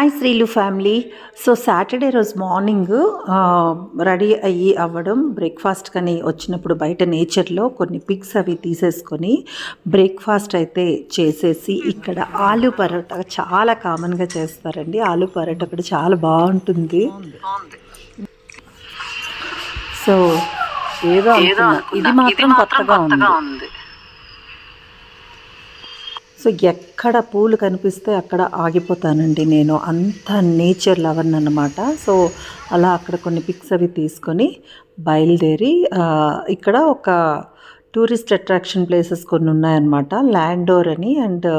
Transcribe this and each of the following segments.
Hi Sreelu family. So Saturday రోజు morning ready అవ్వడం breakfast కని వచ్చినప్పుడు బయట నేచర్లో కొన్ని పిక్స్ అవి తీసేసుకొని బ్రేక్ఫాస్ట్ అయితే చేసేసి ఇక్కడ ఆలు పరోటా చాలా కామన్గా చేస్తారండి. ఆలు పరోటా కూడా చాలా బాగుంటుంది. సో ఏదో ఇది మాత్రం కొత్తగా ఉంది. సో ఎక్కడ పూలు కనిపిస్తే అక్కడ ఆగిపోతానండి నేను, అంత నేచర్ లవర్ అన్నమాట. సో అలా అక్కడ కొన్ని పిక్స్ అవి తీసుకొని బయలుదేరి ఇక్కడ ఒక టూరిస్ట్ అట్రాక్షన్ ప్లేసెస్ కొన్ని ఉన్నాయన్నమాట. ల్యాండోర్ అని అండ్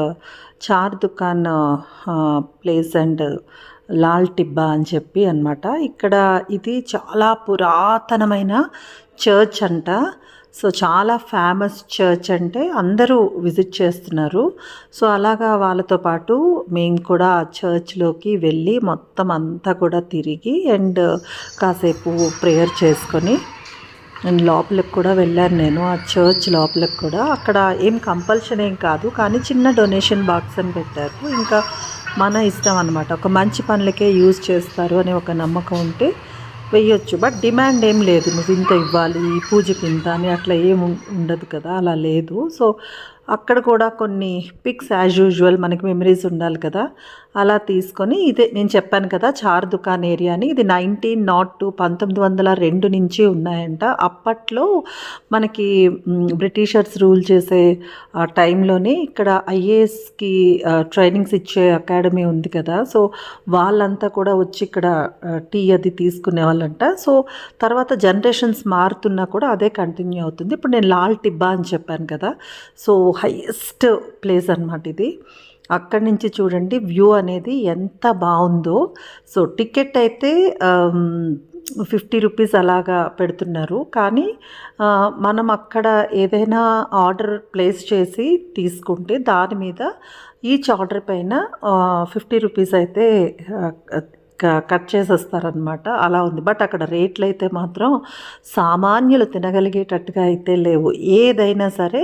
చార్ దుకాన్ ప్లేస్ అండ్ లాల్ టిబ్బా అని చెప్పి అనమాట. ఇక్కడ ఇది చాలా పురాతనమైన చర్చ్ అంట. సో చాలా ఫేమస్ చర్చ్, అంటే అందరూ విజిట్ చేస్తున్నారు. సో అలాగా వాళ్ళతో పాటు మేము కూడా చర్చ్లోకి వెళ్ళి మొత్తం అంతా కూడా తిరిగి అండ్ కాసేపు ప్రేయర్ చేసుకొని అండ్ లోపలికి కూడా వెళ్ళాను నేను. ఆ చర్చ్ లోపలికి కూడా అక్కడ ఏం కంపల్షన్ ఏం కాదు, కానీ చిన్న డొనేషన్ బాక్స్ అని పెట్టారు. ఇంకా మన ఇష్టం అనమాట. ఒక మంచి పనులకే యూజ్ చేస్తారు అనే ఒక నమ్మకం ఉంటే వేయొచ్చు. బట్ డిమాండ్ ఏం లేదు, నువ్వు ఇంత ఇవ్వాలి ఈ పూజకి ఇంత అని అట్లా ఏం ఉండదు కదా, అలా లేదు. సో అక్కడ కూడా కొన్ని పిక్స్ యాజ్ యూజువల్, మనకి మెమరీస్ ఉండాలి కదా, అలా తీసుకొని ఇదే నేను చెప్పాను కదా చార్ దుకాన్ ఏరియా అని. ఇది 1902 1902 నుంచి ఉన్నాయంట. అప్పట్లో మనకి బ్రిటిషర్స్ రూల్ చేసే టైంలోనే ఇక్కడ ఐఏఎస్కి ట్రైనింగ్స్ ఇచ్చే అకాడమీ ఉంది కదా, సో వాళ్ళంతా కూడా వచ్చి ఇక్కడ టీ అది తీసుకునే వాళ్ళంట. సో తర్వాత జనరేషన్స్ మారుతున్నా కూడా అదే కంటిన్యూ అవుతుంది. ఇప్పుడు నేను లాల్ టిబ్బా అని చెప్పాను కదా, సో హైయెస్ట్ ప్లేస్ అన్నమాట ఇది. అక్కడి నుంచి చూడండి వ్యూ అనేది ఎంత బాగుందో. సో టికెట్ అయితే 50 రూపీస్ అలాగా పెడుతున్నారు, కానీ మనం అక్కడ ఏదైనా ఆర్డర్ ప్లేస్ చేసి తీసుకుంటే దాని మీద ఈచ్ ఆర్డర్ పైన 50 రూపీస్ అయితే కట్ చేసేస్తారనమాట. అలా ఉంది. బట్ అక్కడ రేట్లు అయితే మాత్రం సామాన్యులు తినగలిగేటట్టుగా అయితే లేవు. ఏదైనా సరే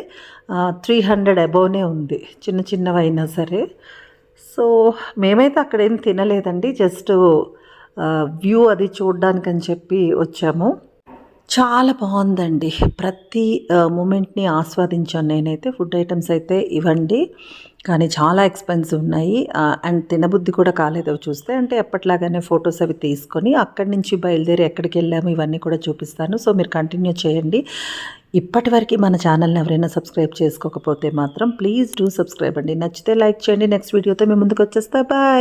300 అబోవ్నే ఉంది, చిన్న చిన్నవైనా సరే. సో మేమైతే అక్కడ ఏం తినలేదండి, జస్ట్ వ్యూ అది చూడడానికని చెప్పి వచ్చాము. చాలా బాగుందండి, ప్రతి మూమెంట్ని ఆస్వాదించాను నేనైతే. ఫుడ్ ఐటమ్స్ అయితే ఇవ్వండి, కానీ చాలా ఎక్స్పెన్సివ్ ఉన్నాయి అండ్ తినబుద్ధి కూడా కాలేదు అవి చూస్తే. అంటే ఎప్పట్లాగానే ఫొటోస్ అవి తీసుకొని అక్కడి నుంచి బయలుదేరి ఎక్కడికి వెళ్ళాము ఇవన్నీ కూడా చూపిస్తాను. సో మీరు కంటిన్యూ చేయండి. ఇప్పటివరకు మన ఛానల్ని ఎవరైనా సబ్స్క్రైబ్ చేసుకోకపోతే మాత్రం ప్లీజ్ డూ సబ్స్క్రైబ్ అండి. నచ్చితే లైక్ చేయండి. నెక్స్ట్ వీడియోతో మేము ముందుకు వచ్చేస్తా. బాయ్.